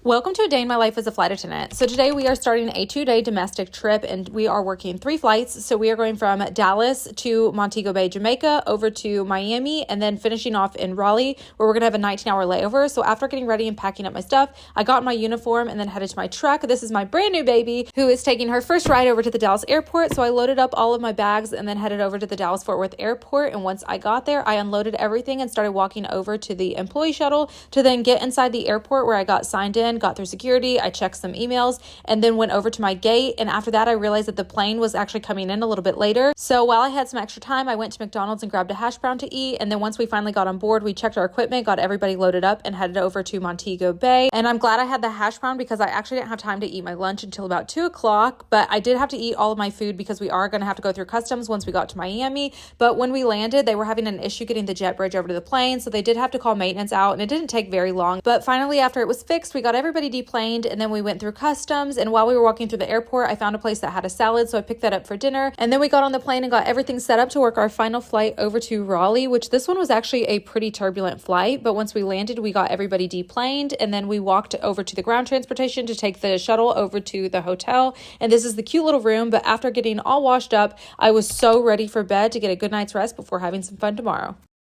Welcome to a day in my life as a flight attendant. So today we are starting a 2-day domestic trip and we are working 3 flights. So we are going from Dallas to Montego Bay, Jamaica, over to Miami, and then finishing off in Raleigh, where we're going to have a 19-hour layover. So after getting ready and packing up my stuff, I got in my uniform and then headed to my truck. This is my brand new baby who is taking her first ride over to the Dallas airport. So I loaded up all of my bags and then headed over to the Dallas Fort Worth airport. And once I got there, I unloaded everything and started walking over to the employee shuttle to then get inside the airport, where I got signed in, got through security, I checked some emails, and then went over to my gate. And after that, I realized that the plane was actually coming in a little bit later. So while I had some extra time, I went to McDonald's and grabbed a hash brown to eat. And then once we finally got on board, we checked our equipment, got everybody loaded up, and headed over to Montego Bay. And I'm glad I had the hash brown because I actually didn't have time to eat my lunch until about 2 o'clock, but I did have to eat all of my food because we are going to have to go through customs once we got to Miami. But when we landed, they were having an issue getting the jet bridge over to the plane, so they did have to call maintenance out, and it didn't take very long. But finally, after it was fixed, we got everybody deplaned, and then we went through customs. And while we were walking through the airport, I found a place that had a salad, so I picked that up for dinner. And then we got on the plane and got everything set up to work our final flight over to Raleigh, which this one was actually a pretty turbulent flight. But once we landed, we got everybody deplaned, and then we walked over to the ground transportation to take the shuttle over to the hotel. And this is the cute little room, but after getting all washed up, I was so ready for bed to get a good night's rest before having some fun tomorrow.